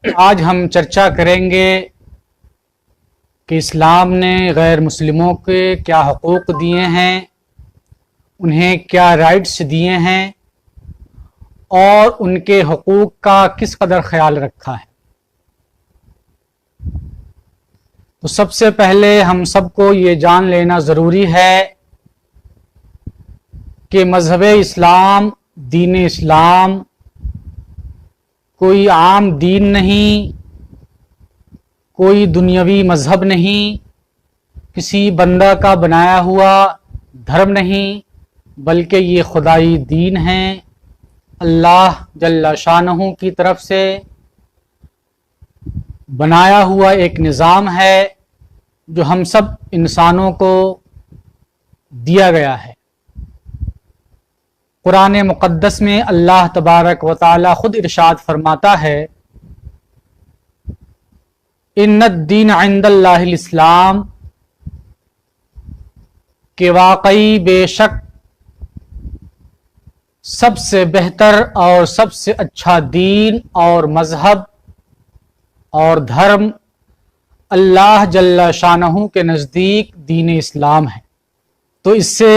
آج ہم چرچا کریں گے کہ اسلام نے غیر مسلموں کے کیا حقوق دیے ہیں، انہیں کیا رائٹس دیے ہیں اور ان کے حقوق کا کس قدر خیال رکھا ہے۔ تو سب سے پہلے ہم سب کو یہ جان لینا ضروری ہے کہ مذہب اسلام، دین اسلام کوئی عام دین نہیں، کوئی دنیاوی مذہب نہیں، کسی بندہ کا بنایا ہوا دھرم نہیں، بلکہ یہ خدائی دین ہے، اللہ جل شانہ کی طرف سے بنایا ہوا ایک نظام ہے جو ہم سب انسانوں کو دیا گیا ہے۔ قرآن مقدس میں اللہ تبارک و تعالی خود ارشاد فرماتا ہے، ان الدین عند اللہ الاسلام، کہ واقعی بے شک سب سے بہتر اور سب سے اچھا دین اور مذہب اور دھرم اللہ جل شانہ کے نزدیک دین اسلام ہے۔ تو اس سے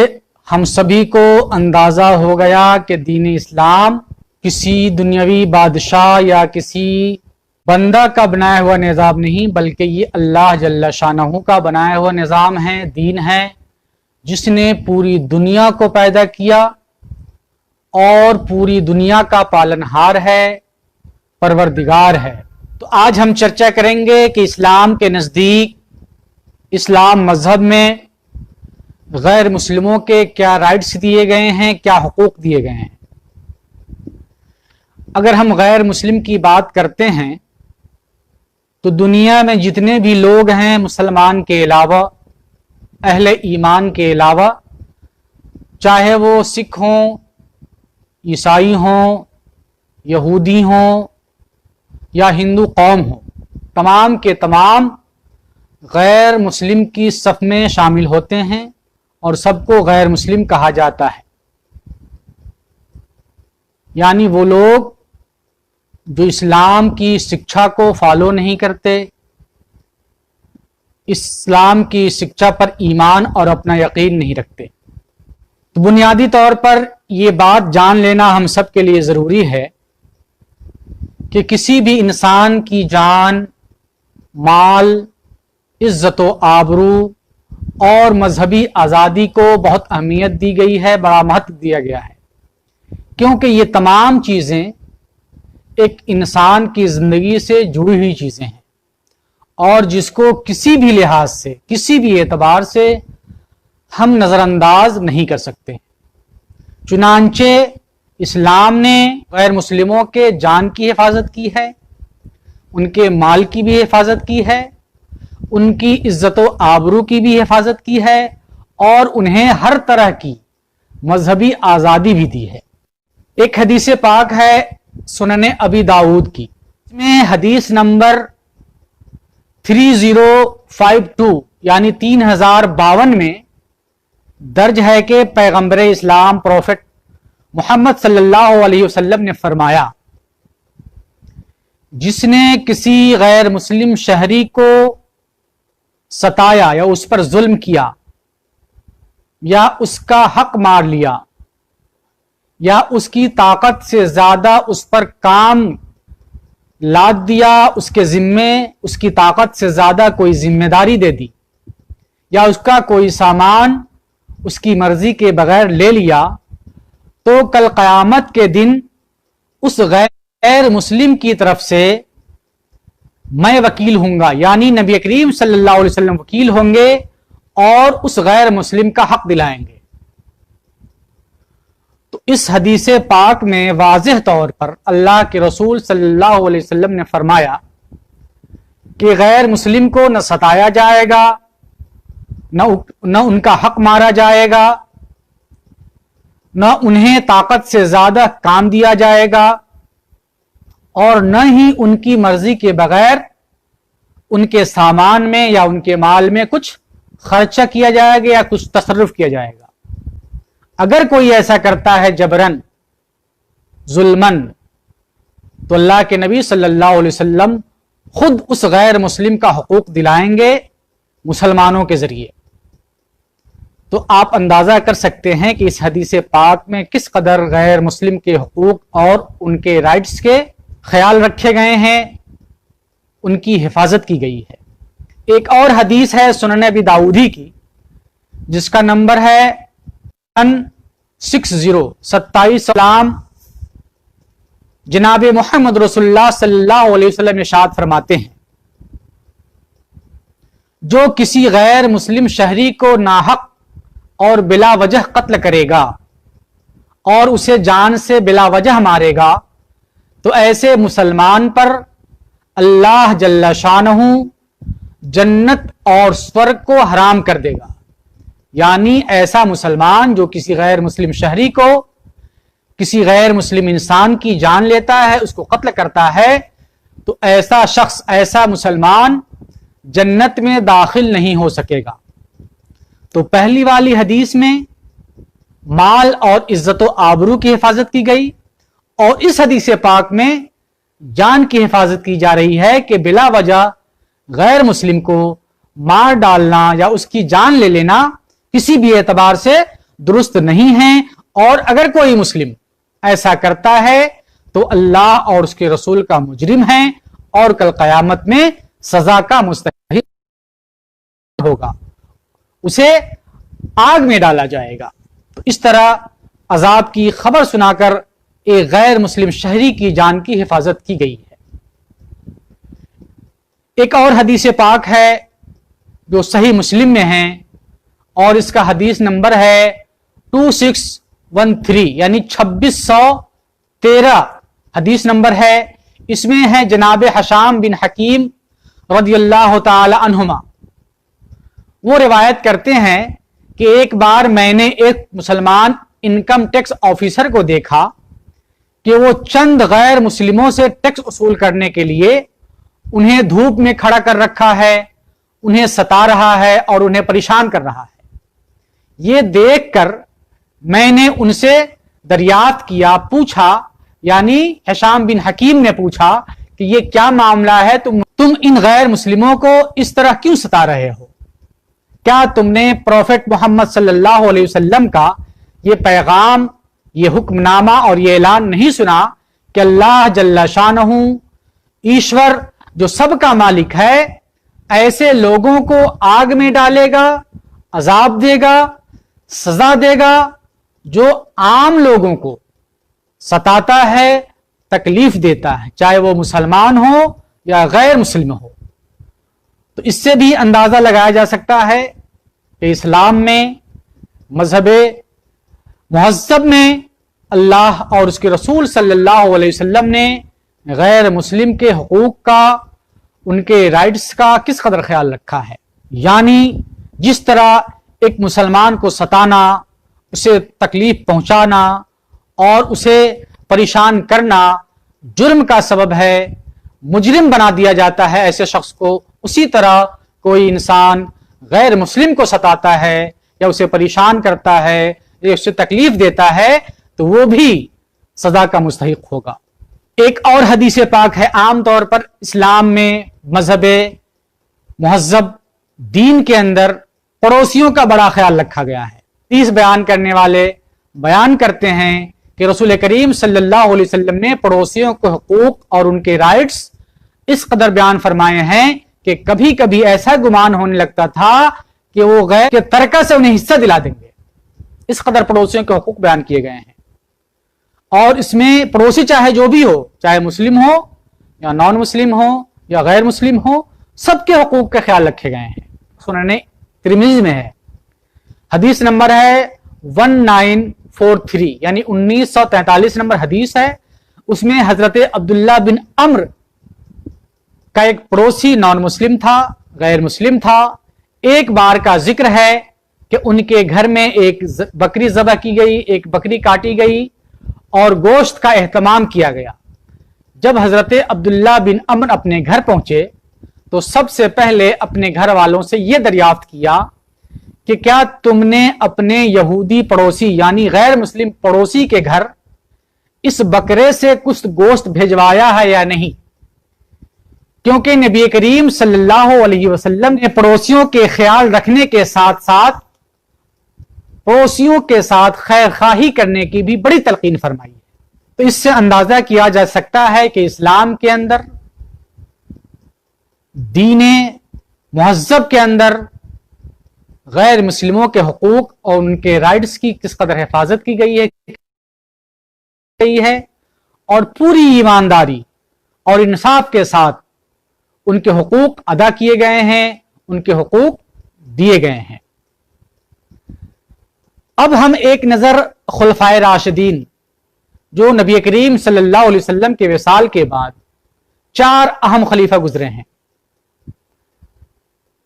ہم سبھی کو اندازہ ہو گیا کہ دین اسلام کسی دنیاوی بادشاہ یا کسی بندہ کا بنایا ہوا نظام نہیں، بلکہ یہ اللہ جل شانہ کا بنایا ہوا نظام ہے، دین ہے، جس نے پوری دنیا کو پیدا کیا اور پوری دنیا کا پالنہار ہے، پروردگار ہے۔ تو آج ہم چرچا کریں گے کہ اسلام کے نزدیک، اسلام مذہب میں غیر مسلموں کے کیا رائٹس دیے گئے ہیں، کیا حقوق دیے گئے ہیں۔ اگر ہم غیر مسلم کی بات کرتے ہیں تو دنیا میں جتنے بھی لوگ ہیں مسلمان کے علاوہ، اہل ایمان کے علاوہ، چاہے وہ سکھ ہوں، عیسائی ہوں، یہودی ہوں یا ہندو قوم ہوں، تمام کے تمام غیر مسلم کی صف میں شامل ہوتے ہیں اور سب کو غیر مسلم کہا جاتا ہے۔ یعنی وہ لوگ جو اسلام کی شکشا کو فالو نہیں کرتے، اسلام کی شکشا پر ایمان اور اپنا یقین نہیں رکھتے۔ تو بنیادی طور پر یہ بات جان لینا ہم سب کے لیے ضروری ہے کہ کسی بھی انسان کی جان، مال، عزت و آبرو اور مذہبی آزادی کو بہت اہمیت دی گئی ہے، بڑا مہتو دیا گیا ہے، کیونکہ یہ تمام چیزیں ایک انسان کی زندگی سے جڑی ہوئی چیزیں ہیں اور جس کو کسی بھی لحاظ سے، کسی بھی اعتبار سے ہم نظر انداز نہیں کر سکتے۔ چنانچہ اسلام نے غیر مسلموں کے جان کی حفاظت کی ہے، ان کے مال کی بھی حفاظت کی ہے، ان کی عزت و آبرو کی بھی حفاظت کی ہے اور انہیں ہر طرح کی مذہبی آزادی بھی دی ہے۔ ایک حدیث پاک ہے سنن ابی داؤد کی، اس میں حدیث نمبر 3052 یعنی 3052 میں درج ہے کہ پیغمبر اسلام پروفٹ محمد صلی اللہ علیہ وسلم نے فرمایا، جس نے کسی غیر مسلم شہری کو ستایا یا اس پر ظلم کیا یا اس کا حق مار لیا یا اس کی طاقت سے زیادہ اس پر کام لاد دیا، اس کے ذمے اس کی طاقت سے زیادہ کوئی ذمہ داری دے دی یا اس کا کوئی سامان اس کی مرضی کے بغیر لے لیا، تو کل قیامت کے دن اس غیر مسلم کی طرف سے میں وکیل ہوں گا، یعنی نبی کریم صلی اللہ علیہ وسلم وکیل ہوں گے اور اس غیر مسلم کا حق دلائیں گے۔ تو اس حدیث پاک میں واضح طور پر اللہ کے رسول صلی اللہ علیہ وسلم نے فرمایا کہ غیر مسلم کو نہ ستایا جائے گا، نہ ان کا حق مارا جائے گا، نہ انہیں طاقت سے زیادہ کام دیا جائے گا اور نہ ہی ان کی مرضی کے بغیر ان کے سامان میں یا ان کے مال میں کچھ خرچہ کیا جائے گا یا کچھ تصرف کیا جائے گا۔ اگر کوئی ایسا کرتا ہے جبرن، ظلمن، تو اللہ کے نبی صلی اللہ علیہ وسلم خود اس غیر مسلم کا حقوق دلائیں گے مسلمانوں کے ذریعے۔ تو آپ اندازہ کر سکتے ہیں کہ اس حدیث پاک میں کس قدر غیر مسلم کے حقوق اور ان کے رائٹس کے خیال رکھے گئے ہیں، ان کی حفاظت کی گئی ہے۔ ایک اور حدیث ہے سنن ابی داؤدی کی، جس کا نمبر ہے 160 سلام۔ جناب محمد رسول اللہ صلی اللہ علیہ وسلم ارشاد فرماتے ہیں، جو کسی غیر مسلم شہری کو ناحق اور بلا وجہ قتل کرے گا اور اسے جان سے بلا وجہ مارے گا تو ایسے مسلمان پر اللہ جل شانہ جنت اور سورگ کو حرام کر دے گا۔ یعنی ایسا مسلمان جو کسی غیر مسلم شہری کو، کسی غیر مسلم انسان کی جان لیتا ہے، اس کو قتل کرتا ہے، تو ایسا شخص، ایسا مسلمان جنت میں داخل نہیں ہو سکے گا۔ تو پہلی والی حدیث میں مال اور عزت و آبرو کی حفاظت کی گئی، اور اس حدیث پاک میں جان کی حفاظت کی جا رہی ہے کہ بلا وجہ غیر مسلم کو مار ڈالنا یا اس کی جان لے لینا کسی بھی اعتبار سے درست نہیں ہے، اور اگر کوئی مسلم ایسا کرتا ہے تو اللہ اور اس کے رسول کا مجرم ہے اور کل قیامت میں سزا کا مستحق ہوگا، اسے آگ میں ڈالا جائے گا۔ تو اس طرح عذاب کی خبر سنا کر ایک غیر مسلم شہری کی جان کی حفاظت کی گئی ہے۔ ایک اور حدیث پاک ہے جو صحیح مسلم میں ہے، اور اس کا حدیث نمبر ہے 2613 یعنی 2613 حدیث نمبر ہے۔ اس میں ہے جناب حشام بن حکیم رضی اللہ تعالی عنہما، وہ روایت کرتے ہیں کہ ایک بار میں نے ایک مسلمان انکم ٹیکس آفیسر کو دیکھا کہ وہ چند غیر مسلموں سے ٹیکس وصول کرنے کے لیے انہیں دھوپ میں کھڑا کر رکھا ہے، انہیں ستا رہا ہے اور انہیں پریشان کر رہا ہے۔ یہ دیکھ کر میں نے ان سے دریافت کیا، پوچھا، یعنی حشام بن حکیم نے پوچھا کہ یہ کیا معاملہ ہے، تم ان غیر مسلموں کو اس طرح کیوں ستا رہے ہو؟ کیا تم نے پروفٹ محمد صلی اللہ علیہ وسلم کا یہ پیغام، یہ حکم نامہ اور یہ اعلان نہیں سنا کہ اللہ جل شانہ ایشور جو سب کا مالک ہے، ایسے لوگوں کو آگ میں ڈالے گا، عذاب دے گا، سزا دے گا جو عام لوگوں کو ستاتا ہے، تکلیف دیتا ہے، چاہے وہ مسلمان ہو یا غیر مسلم ہو۔ تو اس سے بھی اندازہ لگایا جا سکتا ہے کہ اسلام میں، مذہب مہذب میں، اللہ اور اس کے رسول صلی اللہ علیہ وسلم نے غیر مسلم کے حقوق کا، ان کے رائٹس کا کس قدر خیال رکھا ہے۔ یعنی جس طرح ایک مسلمان کو ستانا، اسے تکلیف پہنچانا اور اسے پریشان کرنا جرم کا سبب ہے، مجرم بنا دیا جاتا ہے ایسے شخص کو، اسی طرح کوئی انسان غیر مسلم کو ستاتا ہے یا اسے پریشان کرتا ہے یا اسے تکلیف دیتا ہے تو وہ بھی سزا کا مستحق ہوگا۔ ایک اور حدیث پاک ہے، عام طور پر اسلام میں، مذہب مہذب دین کے اندر پڑوسیوں کا بڑا خیال رکھا گیا ہے۔ اس بیان کرنے والے بیان کرتے ہیں کہ رسول کریم صلی اللہ علیہ وسلم نے پڑوسیوں کے حقوق اور ان کے رائٹس اس قدر بیان فرمائے ہیں کہ کبھی کبھی ایسا گمان ہونے لگتا تھا کہ وہ غیر کے ترکہ سے انہیں حصہ دلا دیں گے، اس قدر پڑوسیوں کے حقوق بیان کیے گئے ہیں۔ اور اس میں پڑوسی چاہے جو بھی ہو، چاہے مسلم ہو یا نان مسلم ہو یا غیر مسلم ہو، سب کے حقوق کے خیال رکھے گئے ہیں۔ سنن ترمذی میں ہے، حدیث نمبر ہے 1943 یعنی 1943 نمبر حدیث ہے۔ اس میں حضرت عبداللہ بن عمر کا ایک پڑوسی نان مسلم تھا، غیر مسلم تھا۔ ایک بار کا ذکر ہے کہ ان کے گھر میں ایک بکری ذبح کی گئی، ایک بکری کاٹی گئی اور گوشت کا اہتمام کیا گیا۔ جب حضرت عبداللہ بن عمر اپنے گھر پہنچے تو سب سے پہلے اپنے گھر والوں سے یہ دریافت کیا کہ کیا تم نے اپنے یہودی پڑوسی یعنی غیر مسلم پڑوسی کے گھر इस बकरे से कुछ गोश्त भिजवाया है या नहीं, क्योंकि नबी करीम सल्लल्लाहु अलैहि वसल्लम ने पड़ोसियों के ख्याल रखने के साथ साथ पड़ोसियों के साथ खैर खाही करने की भी बड़ी तलकीन फरमाई है। तो इससे अंदाजा किया जा सकता है कि इस्लाम के अंदर, दीने मुहज़्ज़ब के अंदर गैर मुस्लिमों के हुकूक और उनके राइट्स की किस कदर हिफाजत की गई है और पूरी ईमानदारी और इंसाफ के साथ उनके हुकूक अदा किए गए हैं, उनके हुकूक दिए गए हैं। अब हम एक नजर खुलफाए राशिदीन जो नबी करीम सल्लल्लाहु अलैहि वसल्लम के विसाल के बाद 4 अहम खलीफा गुजरे हैं,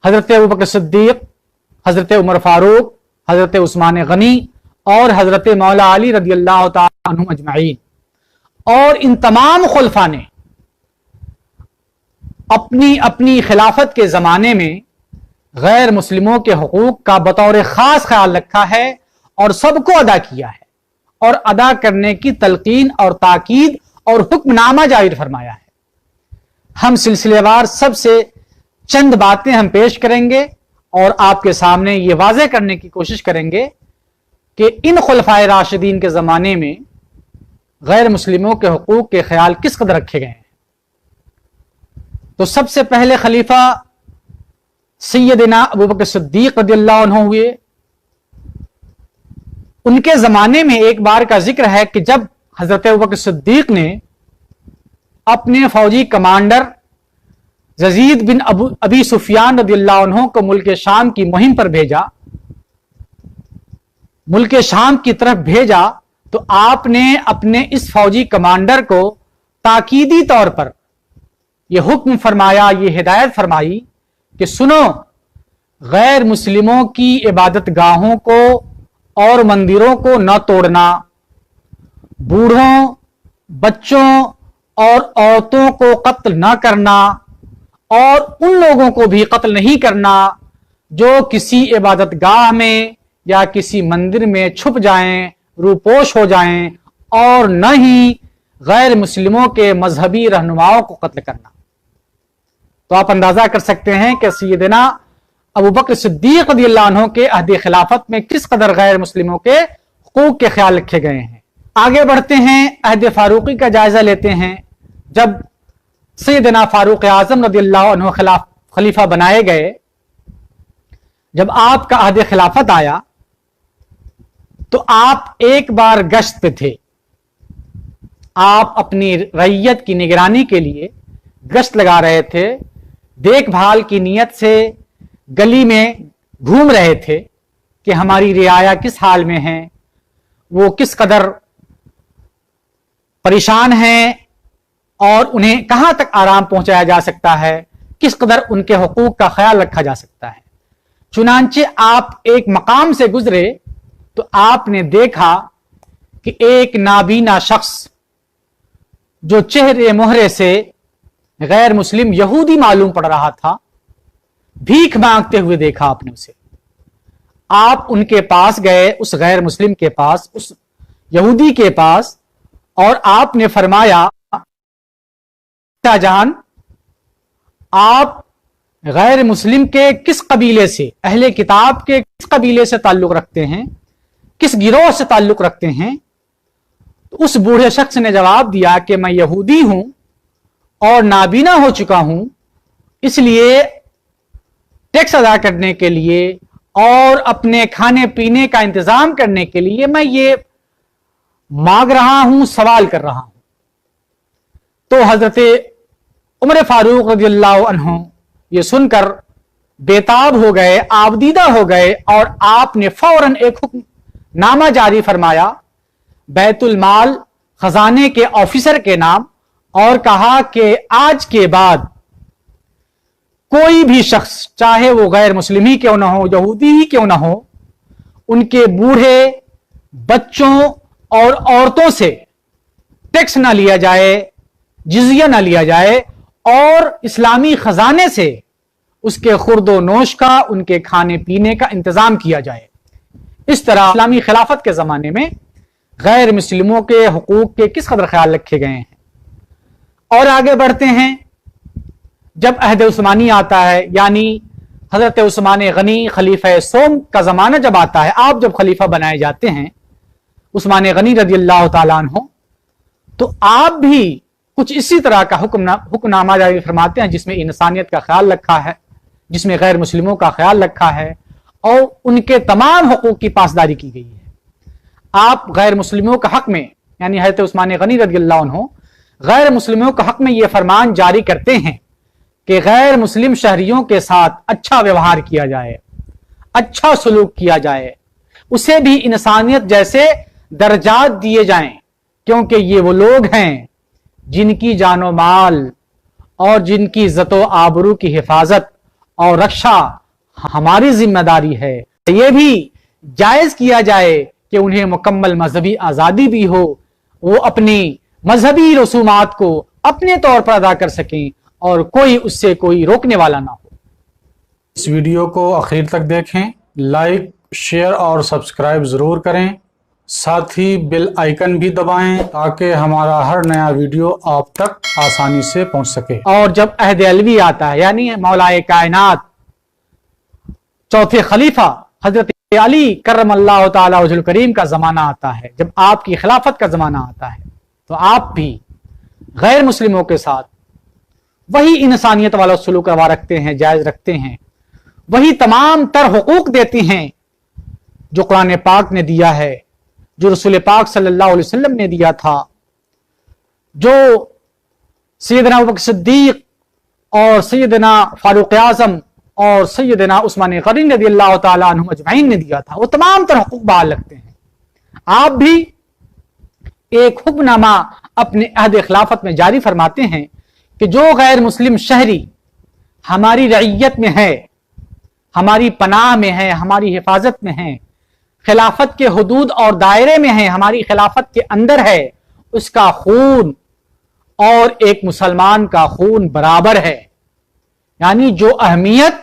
हजरत अबू बकर सिद्दीक, हजरत उमर फारूक, हजरत उस्मान गनी और हजरत मौला अली रदियल्लाहु ताला अन्हुम अजमाइन। और इन तमाम खुलफा ने अपनी अपनी खिलाफत के जमाने में गैर मुस्लिमों के हुकूक का बतौर खास ख्याल रखा है और सबको अदा किया है और अदा करने की तलकीन और ताकीद और हुक्मनामा जारी फरमाया है। हम सिलसिलेवार सबसे चंद बातें हम पेश करेंगे और आपके सामने ये वाज़ेह करने की कोशिश करेंगे कि इन खुलफाए राशिदीन के ज़माने में गैर मुस्लिमों के हुकूक के ख्याल किस कदर रखे गए हैं। तो सबसे पहले खलीफा सैयदना अबू बकर सिद्दीक रदियल्लाहु अन्हु हुए। उनके जमाने में एक बार का जिक्र है कि जब हजरत अबू बकर सिद्दीक ने अपने फौजी कमांडर यजीद बिन अबी सुफियान रदियल्लाहु अन्हु को मुल्क शाम की मुहिम पर भेजा, मुल्क शाम की तरफ भेजा, तो आपने अपने इस फौजी कमांडर को ताकीदी तौर पर यह हुक्म फरमाया, यह हिदायत फरमाई कि सुनो, गैर मुस्लिमों की इबादत गाहों को और मंदिरों को न तोड़ना, बूढ़ों, बच्चों और औरतों को कत्ल न करना और उन लोगों को भी कत्ल नहीं करना जो किसी इबादत गाह में या किसी मंदिर में छुप जाएं, रूपोश हो जाएं, और न ही गैर मुस्लिमों के मजहबी रहनुमाओं को कत्ल करना। तो आप अंदाजा कर सकते हैं कि सैयदना अबू बकर सिद्दीक रदियल्लाहु अन्हु के अहद खिलाफत में किस कदर गैर मुस्लिमों के हुकूक के ख्याल रखे गए हैं। आगे बढ़ते हैं, अहद फारूकी का जायजा लेते हैं। जब सैयदना फारूक आजम रदियल्लाहु अन्हु खलीफा बनाए गए, जब आपका अहद खिलाफत आया तो आप एक बार गश्त पे थे। आप अपनी रैयत की निगरानी के लिए गश्त लगा रहे थे, देखभाल की नीयत से गली में घूम रहे थे कि हमारी रियाया किस हाल में है, वो किस कदर परेशान हैं और उन्हें कहां तक आराम पहुंचाया जा सकता है, किस कदर उनके हुकूक का ख्याल रखा जा सकता है। चुनांचे आप एक मकाम से गुजरे तो आपने देखा कि एक नाबीना शख्स जो चेहरे मोहरे से गैर मुस्लिम यहूदी मालूम पड़ रहा था, भीख मांगते हुए देखा आपने उसे। आप उनके पास गए, उस गैर मुस्लिम के पास, उस यहूदी के पास, और आपने फरमाया, जान, आप गैर मुस्लिम के किस कबीले से, अहले किताब के किस कबीले से ताल्लुक रखते हैं, किस गिरोह से ताल्लुक रखते हैं? तो उस बूढ़े शख्स ने जवाब दिया कि मैं यहूदी हूं और नाबीना हो चुका हूं, इसलिए टैक्स अदा करने के लिए और अपने खाने पीने का इंतजाम करने के लिए मैं ये मांग रहा हूं, सवाल कर रहा हूं। तो हजरत उमर फारूक रज़ियल्लाहु अन्हु ये सुनकर बेताब हो गए, आबदीदा हो गए, और आपने फौरन एक हुक्मनामा जारी फरमाया बैतुल माल खजाने के ऑफिसर के नाम, और कहा कि आज के बाद कोई भी शख्स, चाहे वो गैर मुस्लिम ही क्यों ना हो, यहूदी ही क्यों ना हो, उनके बूढ़े, बच्चों और औरतों से टैक्स ना लिया जाए, जिजिया ना लिया जाए, और इस्लामी खजाने से उसके खुर्दो नोश का, उनके खाने पीने का इंतजाम किया जाए। इस तरह इस्लामी खिलाफत के जमाने में गैर मुस्लिमों के हुकूक के किस कदर ख्याल रखे गए हैं। और आगे बढ़ते हैं, जब अहद उस्मानी आता है, यानी हजरत उस्मान गनी खलीफा सोम का जमाना जब आता है, आप जब खलीफा बनाए जाते हैं उस्मान गनी रजी अल्लाह ताला अन्हु, तो आप भी कुछ इसी तरह का हुक्मनामा जारी फरमाते हैं जिसमें इंसानियत का ख्याल रखा है, जिसमें गैर मुस्लिमों का ख्याल रखा है और उनके तमाम हुकूक की पासदारी की गई है। आप गैर मुस्लिमों के हक में, यानी हज़रत उस्मान गनी रज़ी अल्लाह अन्हु गैर मुस्लिमों के हक में यह फरमान जारी करते हैं कि गैर मुस्लिम शहरियों के साथ अच्छा व्यवहार किया जाए, अच्छा सलूक किया जाए, उसे भी इंसानियत जैसे दर्जात दिए जाएं, क्योंकि ये वो लोग हैं जिनकी जानो माल और जिनकी इज्जत व आबरू की हिफाजत और रक्षा हमारी जिम्मेदारी है। ये भी जायज किया जाए कि उन्हें मुकम्मल मजहबी आज़ादी भी हो, वो अपनी मजहबी रसूमात को अपने तौर पर अदा कर सकें और कोई उससे कोई रोकने वाला ना हो। इस वीडियो को आखिर तक देखें, लाइक शेयर और सब्सक्राइब ज़रूर करें, साथ ही बेल आइकन भी दबाएं ताकि हमारा हर नया वीडियो आप तक आसानी से पहुंच सके। और जब अहद अलवी आता है, यानी मौलाए कायनात चौथे खलीफा हजरत अली करमल्लाहु ताला वजहुल करीम का जमाना आता है, जब आपकी खिलाफत का जमाना आता है, तो आप भी गैर मुस्लिमों के साथ वही इंसानियत वाला सलूक रवा रखते हैं, जायज रखते हैं, वही तमाम तर हुकूक देते हैं जो कुरान पाक ने दिया है, जो रसूल पाक सल्लल्लाहु अलैहि वसल्लम ने दिया था, जो सैयदना अबू बकर सिद्दीक और सैयदना फारूक आज़म और सैयदना उस्मान गनी रज़ियल्लाहु ताला अन्हुम अजमईन ने दिया था, वो तमाम तरह हुकूक बहाल रखते हैं। आप भी एक हुक्मनामा अपने अहद खिलाफत में जारी फरमाते हैं कि जो गैर मुस्लिम शहरी हमारी रइयत में है, हमारी पनाह में है, हमारी हिफाजत में है, खिलाफत के हुदूद और दायरे में है, हमारी खिलाफत के अंदर है, उसका खून और एक मुसलमान का खून बराबर है। यानी जो अहमियत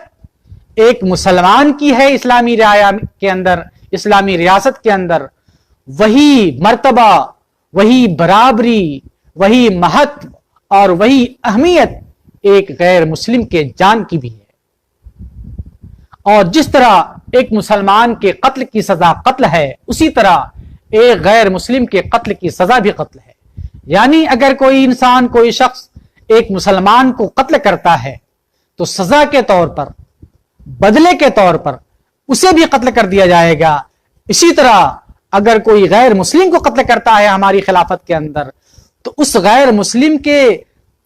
एक मुसलमान की है इस्लामी रियाया के अंदर, इस्लामी रियासत के अंदर, वही मर्तबा, वही बराबरी, वही महत्व और वही अहमियत एक गैर मुस्लिम के जान की भी है। और जिस तरह एक मुसलमान के कत्ल की सजा कत्ल है, उसी तरह एक गैर मुस्लिम के कत्ल की सजा भी कत्ल है। यानी अगर कोई इंसान, कोई शख्स एक मुसलमान को कत्ल करता है तो सजा के तौर पर, बदले के तौर पर उसे भी कत्ल कर दिया जाएगा। इसी तरह अगर कोई गैर मुस्लिम को कत्ल करता है हमारी खिलाफत के अंदर, तो उस गैर मुस्लिम के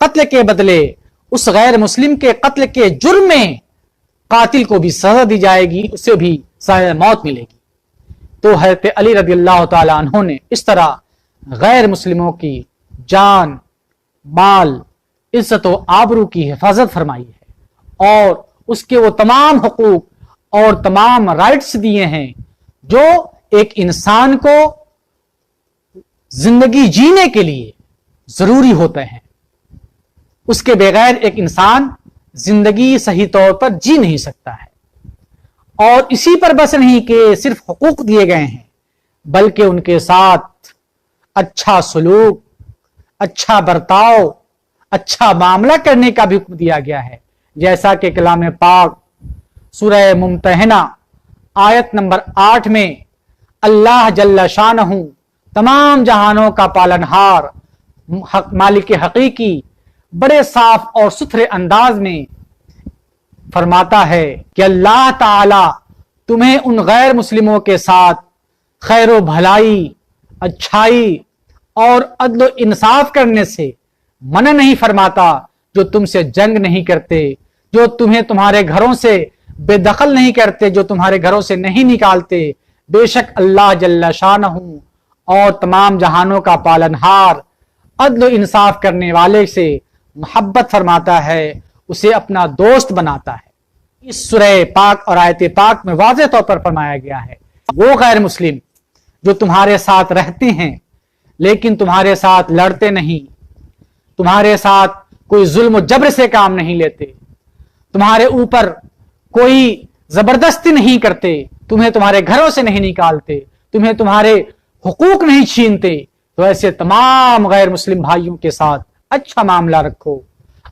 कत्ल के बदले, उस गैर मुस्लिम के कत्ल के जुर्म में कातिल को भी सजा दी जाएगी, उसे भी सजा मौत मिलेगी। तो हज़रत अली रज़ियल्लाहु ताला अन्हु ने इस तरह गैर मुस्लिमों की जान, माल, इज्जत व आबरू की हिफाजत फरमाई है और उसके वो तमाम हुकूक और तमाम राइट्स दिए हैं जो एक इंसान को जिंदगी जीने के लिए जरूरी होते हैं। उसके बगैर एक इंसान जिंदगी सही तौर पर जी नहीं सकता है। और इसी पर बस नहीं कि सिर्फ हुकूक दिए गए हैं, बल्कि उनके साथ अच्छा सलूक, अच्छा बर्ताव, अच्छा मामला करने का भी हुक्म दिया गया है। जैसा कि कलाम पाक सूरह मुमतहना आयत नंबर 8 में अल्लाह जल्ल शानहू तमाम जहानों का पालनहार मालिक हकीकी बड़े साफ और सुथरे अंदाज में फरमाता है कि अल्लाह ताला तुम्हें उन गैर मुस्लिमों के साथ खैर भलाई, अच्छाई और अदल इंसाफ करने से मना नहीं फरमाता, जो तुमसे जंग नहीं करते, जो तुम्हें तुम्हारे घरों से बेदखल नहीं करते, जो तुम्हारे घरों से नहीं निकालते। बेशक अल्लाह जल्ल शानहू और तमाम जहानों का पालनहार अदल इंसाफ करने वाले से मोहब्बत फरमाता है, उसे अपना दोस्त बनाता है। इस सूरह पाक और आयत पाक में वाज़ेह तौर पर फरमाया गया है, वो गैर मुस्लिम जो तुम्हारे साथ रहते हैं लेकिन तुम्हारे साथ लड़ते नहीं, तुम्हारे साथ कोई जुल्म जबर से काम नहीं लेते, तुम्हारे ऊपर कोई जबरदस्ती नहीं करते, तुम्हें तुम्हारे घरों से नहीं निकालते, तुम्हें तुम्हारे हुकूक नहीं छीनते, तो ऐसे तमाम गैर मुस्लिम भाइयों के साथ अच्छा मामला रखो,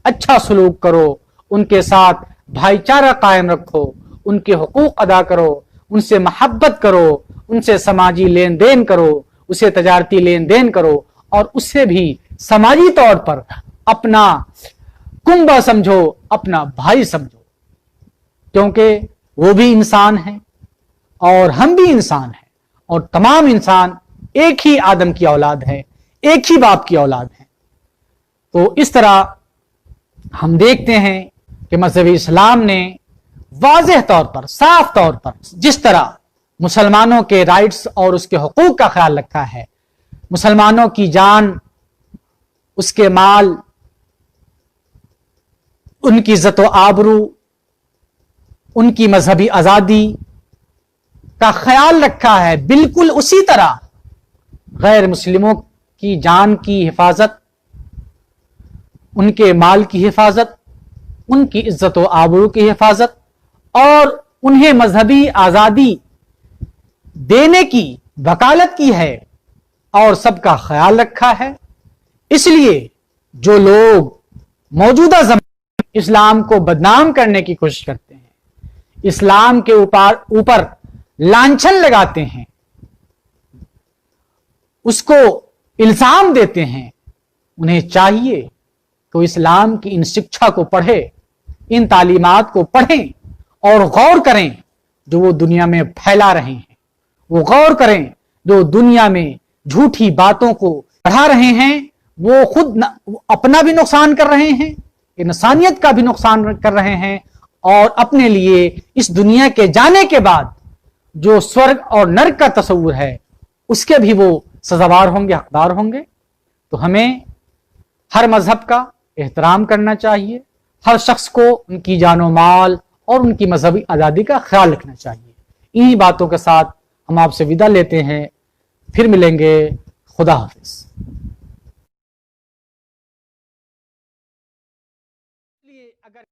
अच्छा सलूक करो, उनके साथ भाईचारा कायम रखो, उनके हुकूक अदा करो, उनसे मोहब्बत करो, उनसे समाजी लेन देन करो, उसे तजारती लेन देन करो, और उससे भी समाजी तौर पर अपना कुंबा समझो, अपना भाई समझो, क्योंकि वो भी इंसान है और हम भी इंसान हैं, और तमाम इंसान एक ही आदम की औलाद है, एक ही बाप की औलाद है। तो इस तरह हम देखते हैं कि मज़हब इस्लाम ने वाज़ेह तौर पर, साफ तौर पर जिस तरह मुसलमानों के राइट्स और उसके हुकूक का ख्याल रखा है, मुसलमानों की जान, उसके माल, उनकी इज्जत व आबरू, उनकी मजहबी आजादी का ख्याल रखा है, बिल्कुल उसी तरह गैर मुस्लिमों की जान की हिफाजत, उनके माल की हिफाजत, उनकी इज्जत व आबरू की हिफाजत और उन्हें मजहबी आजादी देने की वकालत की है और सबका ख्याल रखा है। इसलिए जो लोग मौजूदा ज़माने में इस्लाम को बदनाम करने की कोशिश करते हैं, इस्लाम के ऊपर लांछन लगाते हैं, उसको इल्जाम देते हैं, उन्हें चाहिए कि इस्लाम की इन शिक्षा को पढ़े, इन तालीमात को पढ़ें और गौर करें जो वो दुनिया में फैला रहे हैं, वो गौर करें जो दुनिया में झूठी बातों को बढ़ा रहे हैं, वो खुद अपना भी नुकसान कर रहे हैं, इंसानियत का भी नुकसान कर रहे हैं, और अपने लिए इस दुनिया के जाने के बाद जो स्वर्ग और नरक का तस्वुर है उसके भी वो सजावार होंगे, हकदार होंगे। तो हमें हर मजहब का एहतराम करना चाहिए, हर शख्स को उनकी जानो माल और उनकी मजहबी आज़ादी का ख्याल रखना चाहिए। इन्हीं बातों के साथ हम आपसे विदा लेते हैं, फिर मिलेंगे। खुदा हाफिज। अगर